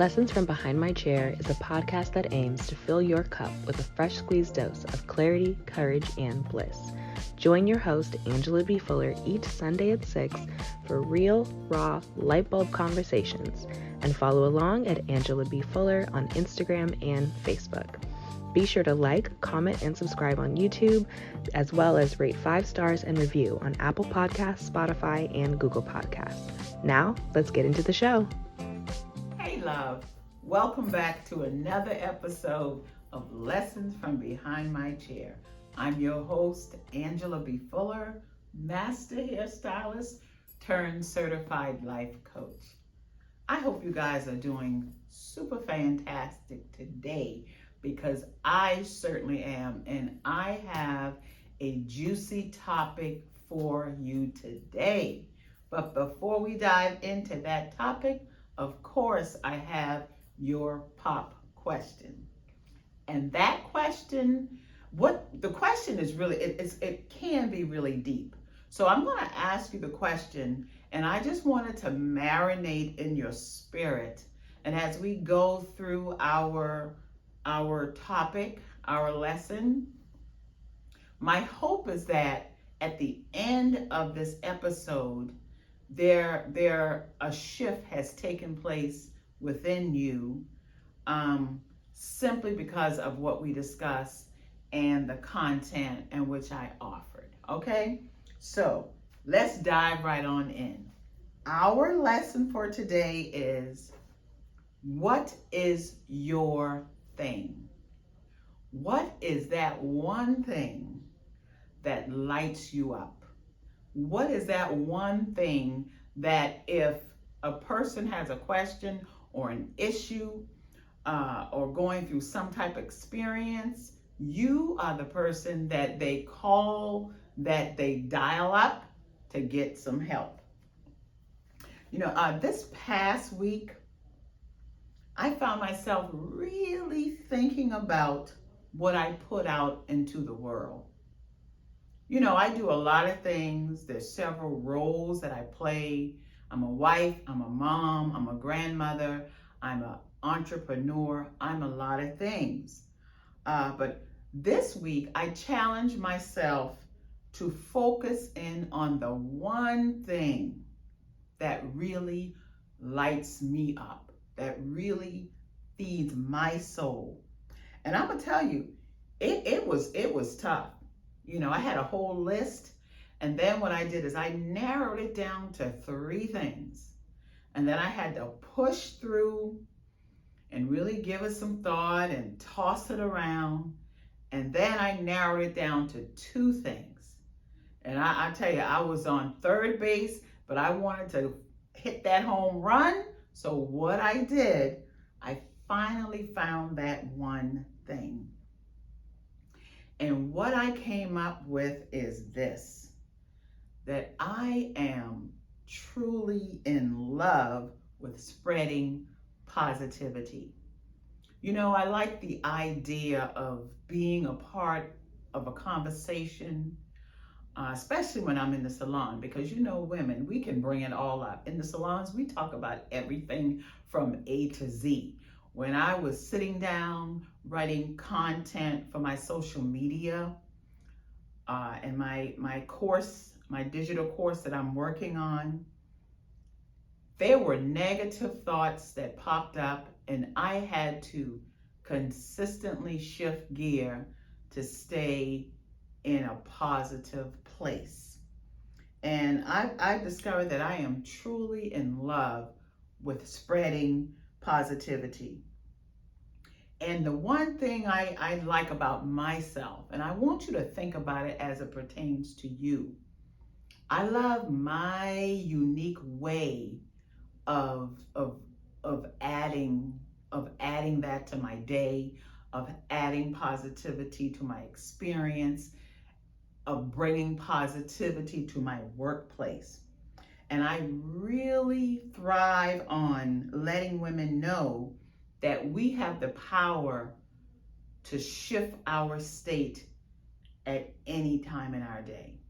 Lessons from Behind My Chair is a podcast that aims to fill your cup with a fresh squeezed dose of clarity, courage, and bliss. Join your host, Angela B. Fuller, each Sunday at 6 for real, raw, light bulb conversations, and follow along at Angela B. Fuller on Instagram and Facebook. Be sure to like, comment, and subscribe on YouTube, as well as rate 5 stars and review on Apple Podcasts, Spotify, and Google Podcasts. Now, let's get into the show. Hey, love. Welcome back to another episode of Lessons from Behind My Chair. I'm your host, Angela B. Fuller, master hairstylist turned certified life coach. I hope you guys are doing super fantastic today, because I certainly am, and I have a juicy topic for you today. But before we dive into that topic, of course, I have your pop question. And that question, the question is really, it can be really deep. So I'm going to ask you the question, and I just wanted to marinate in your spirit. And as we go through our topic, our lesson, my hope is that at the end of this episode, a shift has taken place within you, simply because of what we discussed and the content in which I offered. Okay, so let's dive right on in. Our lesson for today is, what is your thing? What is that one thing that lights you up? What is that one thing that if a person has a question or an issue or going through some type of experience, you are the person that they call, that they dial up to get some help? You know, this past week, I found myself really thinking about what I put out into the world. You know, I do a lot of things. There's several roles that I play. I'm a wife, I'm a mom, I'm a grandmother, I'm an entrepreneur, I'm a lot of things. But this week, I challenged myself to focus in on the one thing that really lights me up, that really feeds my soul. And I'm gonna tell you, it was tough. You know, I had a whole list, and then what I did is I narrowed it down to 3 things. And then I had to push through and really give it some thought and toss it around. And then I narrowed it down to 2 things. And I tell you, I was on third base, but I wanted to hit that home run. So what I did, I finally found that one thing. And what I came up with is this, that I am truly in love with spreading positivity. You know, I like the idea of being a part of a conversation, especially when I'm in the salon, because you know, women, we can bring it all up. In the salons, we talk about everything from A to Z. When I was sitting down writing content for my social media and my course, my digital course that I'm working on, there were negative thoughts that popped up, and I had to consistently shift gear to stay in a positive place. And I've discovered that I am truly in love with spreading positivity. And the one thing I like about myself, and I want you to think about it as it pertains to you, I love my unique way of adding that to my day, of adding positivity to my experience, of bringing positivity to my workplace. And I really thrive on letting women know that we have the power to shift our state at any time in our day.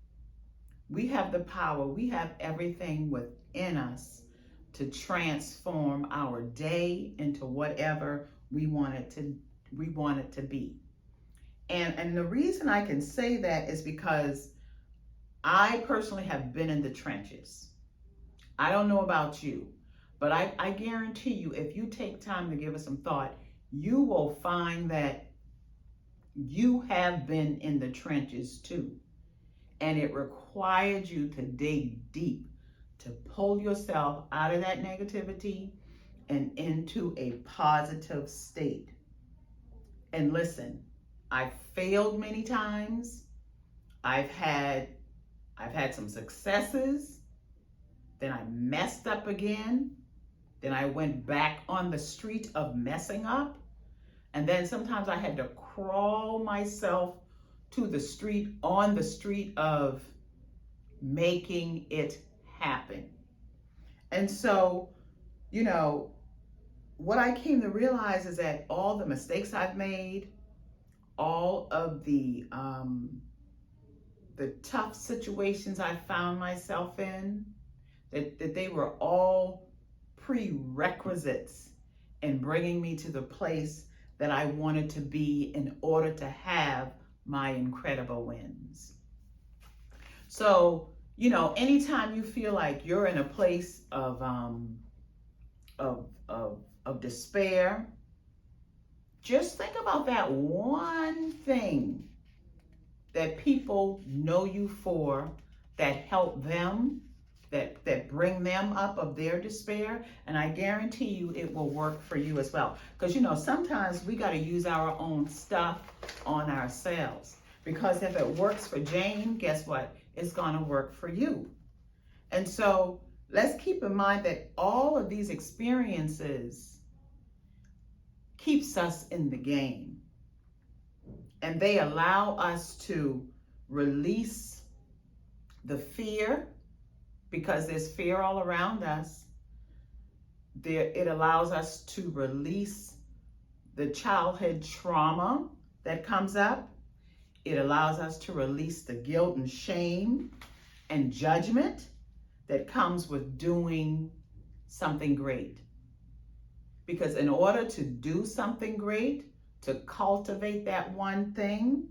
We have the power, we have everything within us to transform our day into whatever we want it to be. And the reason I can say that is because I personally have been in the trenches. I don't know about you, but I guarantee you, if you take time to give it some thought, you will find that you have been in the trenches too. And it required you to dig deep, to pull yourself out of that negativity and into a positive state. And listen, I've failed many times. I've had some successes. Then I messed up again. Then I went back on the street of messing up. And then sometimes I had to crawl myself to the street, on the street of making it happen. And so, you know, what I came to realize is that all the mistakes I've made, all of the tough situations I found myself in, that they were all prerequisites in bringing me to the place that I wanted to be in order to have my incredible wins. So, you know, anytime you feel like you're in a place of despair, just think about that one thing that people know you for, that help them, that bring them up of their despair, and I guarantee you it will work for you as well. Because, you know, sometimes we got to use our own stuff on ourselves, because if it works for Jane, guess what? It's going to work for you. And so let's keep in mind that all of these experiences keeps us in the game, and they allow us to release the fear, because there's fear all around us. It allows us to release the childhood trauma that comes up. It allows us to release the guilt and shame and judgment that comes with doing something great. Because in order to do something great, to cultivate that one thing,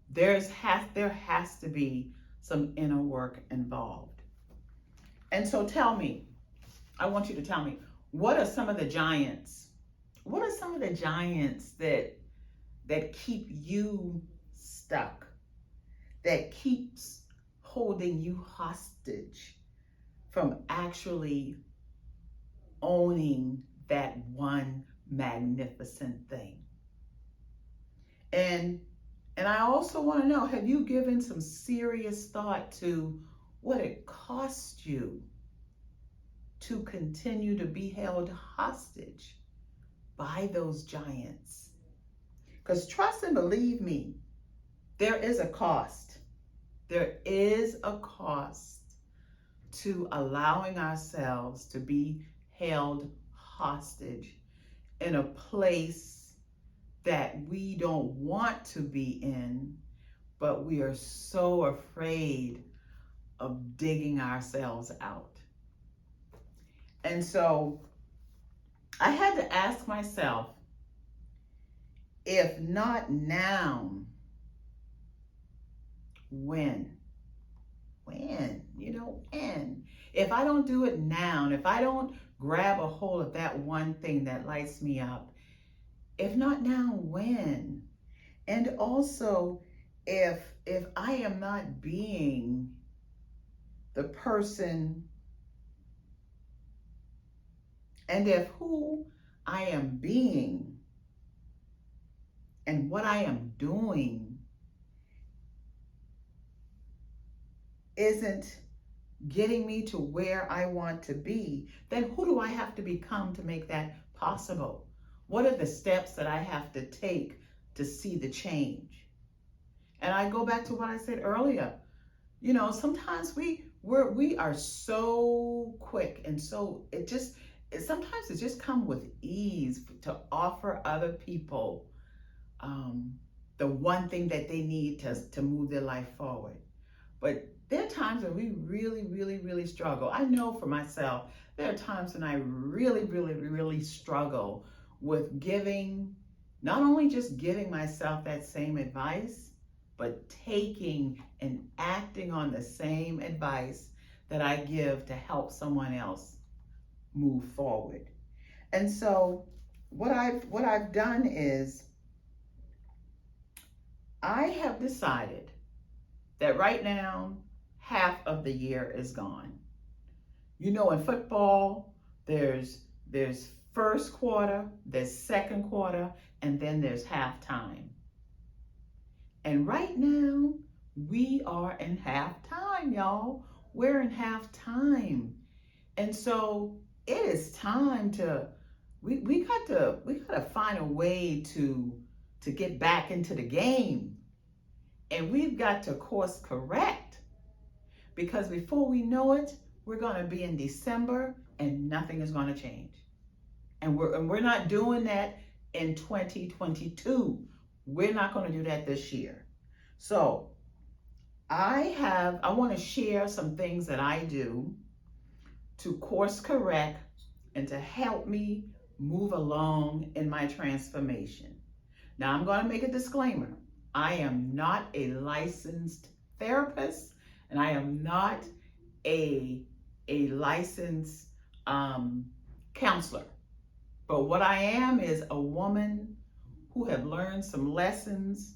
there has to be some inner work involved. And so I want you to tell me, what are some of the giants? What are some of the giants that keep you stuck, that keeps holding you hostage from actually owning that one magnificent thing? And I also want to know, have you given some serious thought to what it costs you to continue to be held hostage by those giants? Because trust and believe me, there is a cost. There is a cost to allowing ourselves to be held hostage in a place that we don't want to be in, but we are so afraid of digging ourselves out. And so I had to ask myself, if not now, when? When? If I don't do it now, and if I don't grab a hold of that one thing that lights me up, if not now, when? And also, if I am not being the person, and if who I am being and what I am doing isn't getting me to where I want to be, then who do I have to become to make that possible? What are the steps that I have to take to see the change? And I go back to what I said earlier. You know, sometimes we are so quick, and so sometimes it just comes with ease to offer other people the one thing that they need to move their life forward. But there are times when we really struggle. I know for myself, there are times when I really struggle with giving, not only just giving myself that same advice, but taking and acting on the same advice that I give to help someone else move forward. And so what I've done is I have decided that right now half of the year is gone. You know, in football, there's first quarter, there's second quarter, and then there's halftime. And right now, we are in halftime, y'all. We're in halftime. And so it is time to we gotta find a way to get back into the game. And we've got to course correct, because before we know it, we're gonna be in December and nothing is gonna change. And we're not doing that in 2022. We're not gonna do that this year. So I want to share some things that I do to course correct and to help me move along in my transformation. Now, I'm going to make a disclaimer. I am not a licensed therapist, and I am not a licensed counselor. But what I am is a woman who have learned some lessons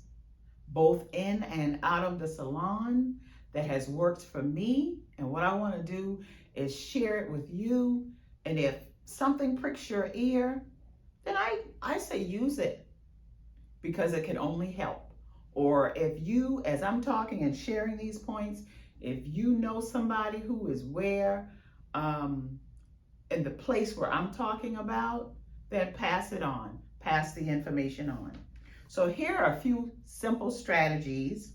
both in and out of the salon that has worked for me. And what I want to do is share it with you. And if something pricks your ear, then I say use it, because it can only help. Or if you, as I'm talking and sharing these points, if you know somebody who is where, in the place where I'm talking about, then pass it on, pass the information on. So here are a few simple strategies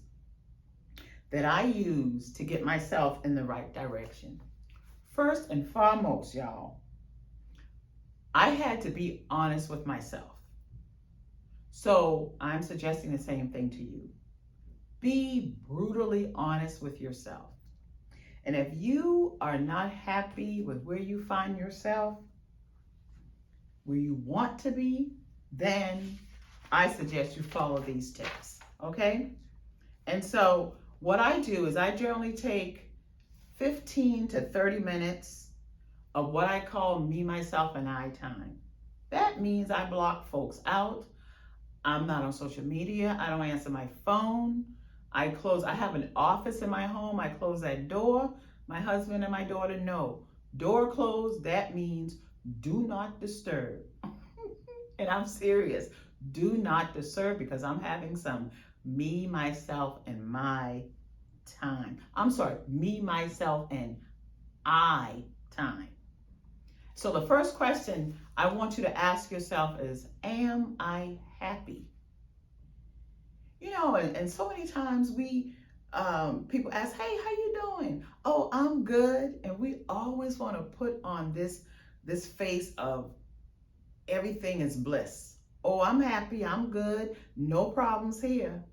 that I use to get myself in the right direction. First and foremost, y'all, I had to be honest with myself. So I'm suggesting the same thing to you. Be brutally honest with yourself. And if you are not happy with where you find yourself, where you want to be, then I suggest you follow these tips, okay? And so what I do is I generally take 15 to 30 minutes of what I call me, myself, and I time. That means I block folks out. I'm not on social media. I don't answer my phone. I have an office in my home. I close that door. My husband and my daughter know. Door closed, that means do not disturb. And I'm serious. Do not disturb, because I'm having some me, myself, and my time. I'm sorry, me, myself, and I time. So the first question I want you to ask yourself is, am I happy? You know, and so many times people ask, hey, how you doing? Oh, I'm good. And we always want to put on this face of everything is bliss. Oh, I'm happy, I'm good, no problems here.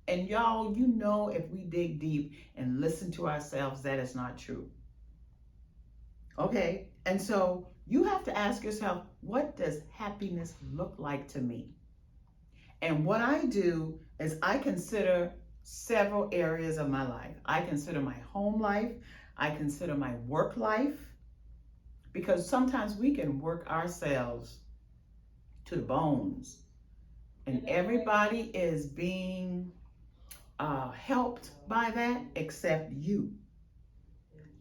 And y'all, you know, if we dig deep and listen to ourselves, that is not true. Okay, and so you have to ask yourself, what does happiness look like to me? And what I do is I consider several areas of my life. I consider my home life, I consider my work life, because sometimes we can work ourselves to the bones, and everybody is being helped by that except you.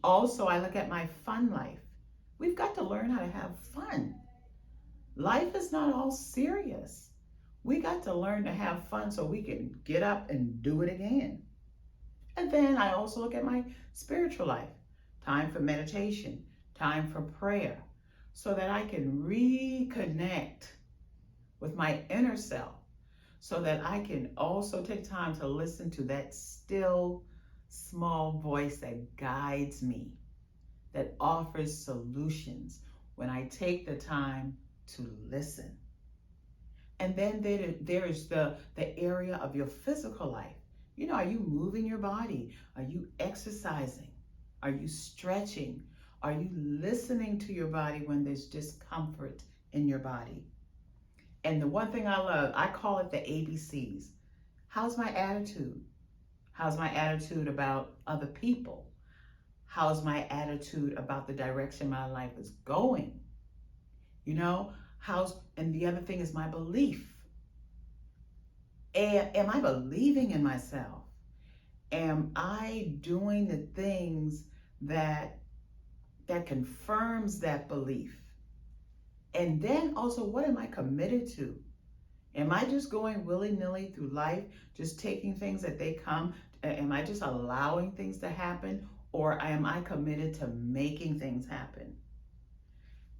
Also, I look at my fun life. We've got to learn how to have fun. Life is not all serious. We got to learn to have fun so we can get up and do it again. And then I also look at my spiritual life. Time for meditation, time for prayer, so that I can reconnect with my inner self, so that I can also take time to listen to that still small voice that guides me, that offers solutions when I take the time to listen. And then there is the area of your physical life, Are you moving your body? Are you exercising? Are you stretching? Are you listening to your body when there's discomfort in your body? And the one thing I love, I call it the ABCs. How's my attitude? How's my attitude about other people? How's my attitude about the direction my life is going? And the other thing is my belief. Am I believing in myself? Am I doing the things that confirms that belief? And then also, what am I committed to? Am I just going willy-nilly through life, just taking things that they come? Am I just allowing things to happen? Or am I committed to making things happen?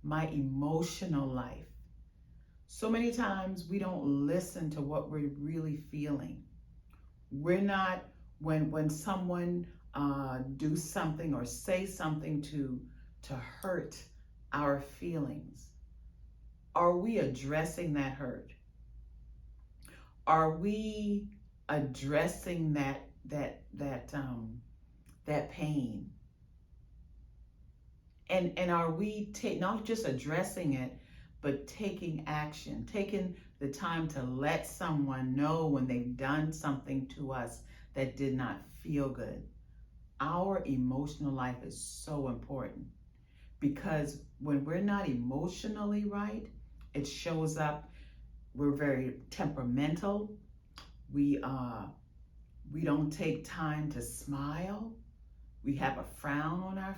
My emotional life. So many times we don't listen to what we're really feeling. We're not, when someone do something or say something to hurt our feelings, are we addressing that hurt? Are we addressing that pain? And are we not just addressing it, but taking action, taking the time to let someone know when they've done something to us that did not feel good? Our emotional life is so important, because when we're not emotionally right, it shows up. We're very temperamental. We don't take time to smile. We have a frown on our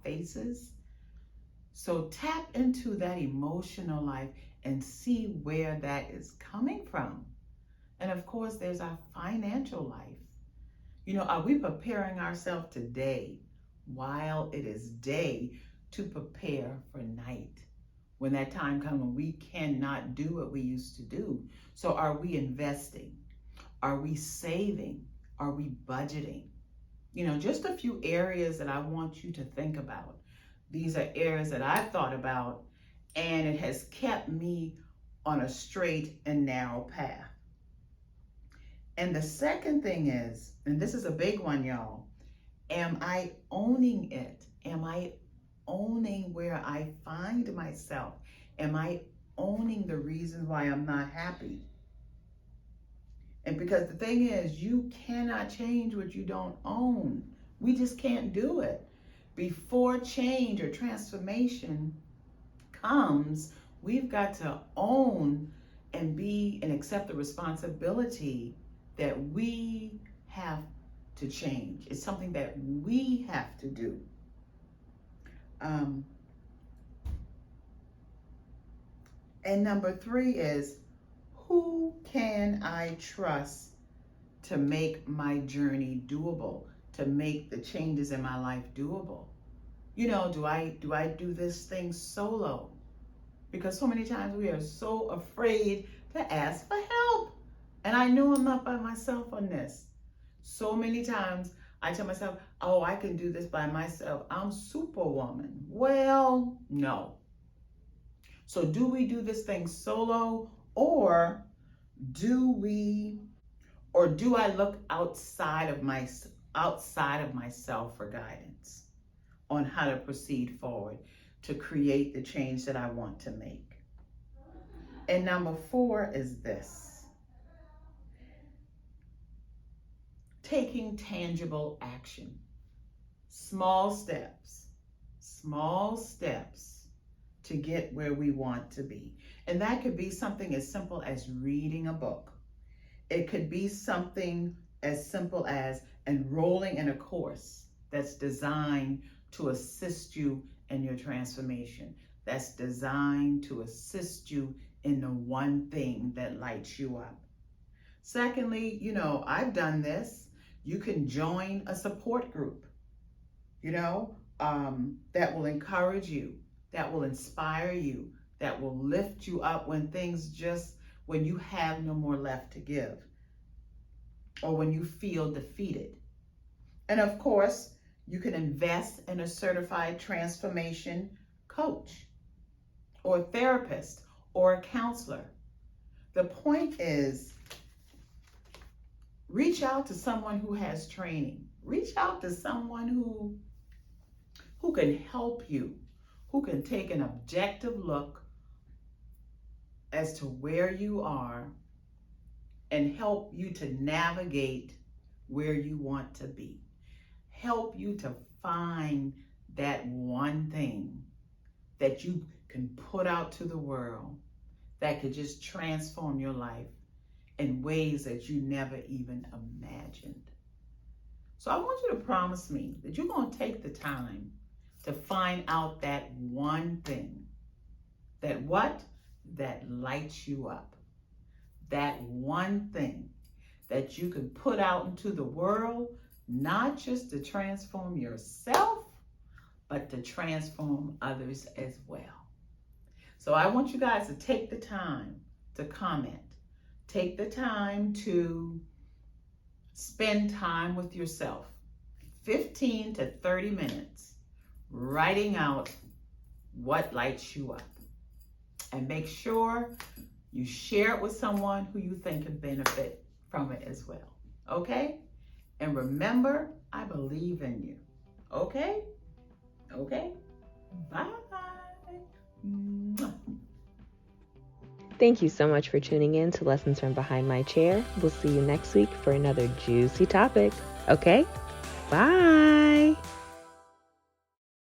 faces. So tap into that emotional life and see where that is coming from. And of course, there's our financial life. Are we preparing ourselves today while it is day to prepare for night? When that time comes when we cannot do what we used to do. So are we investing? Are we saving? Are we budgeting? Just a few areas that I want you to think about. These are areas that I've thought about, and it has kept me on a straight and narrow path. And the second thing is, and this is a big one, y'all, am I owning it? Am I owning where I find myself? Am I owning the reasons why I'm not happy? And because the thing is, you cannot change what you don't own. We just can't do it. Before change or transformation comes, we've got to own and accept the responsibility that we have to change. It's something that we have to do. And number 3 is, who can I trust to make my journey doable, to make the changes in my life doable? Do I do this thing solo? Because so many times we are so afraid to ask for help. And I know I'm not by myself on this. So many times I tell myself, oh, I can do this by myself. I'm Superwoman. Well, no. So do we do this thing solo, or do I look outside of myself for guidance on how to proceed forward to create the change that I want to make? And number 4 is this: taking tangible action. Small steps to get where we want to be. And that could be something as simple as reading a book. It could be something as simple as enrolling in a course that's designed to assist you in your transformation, that's designed to assist you in the one thing that lights you up. Secondly, I've done this. You can join a support group, that will encourage you, that will inspire you, that will lift you up when you have no more left to give, or when you feel defeated. And of course, you can invest in a certified transformation coach, or a therapist, or a counselor. The point is, Reach out to someone who has training. Reach out to someone who can help you, who can take an objective look as to where you are and help you to navigate where you want to be. Help you to find that one thing that you can put out to the world that could just transform your life in ways that you never even imagined. So I want you to promise me that you're going to take the time to find out that one thing that lights you up. That one thing that you can put out into the world, not just to transform yourself, but to transform others as well. So I want you guys to take the time to comment. Take the time to spend time with yourself. 15 to 30 minutes writing out what lights you up. And make sure you share it with someone who you think can benefit from it as well. Okay? And remember, I believe in you. Okay? Okay? Bye. Thank you so much for tuning in to Lessons from Behind My Chair. We'll see you next week for another juicy topic. Okay? Bye.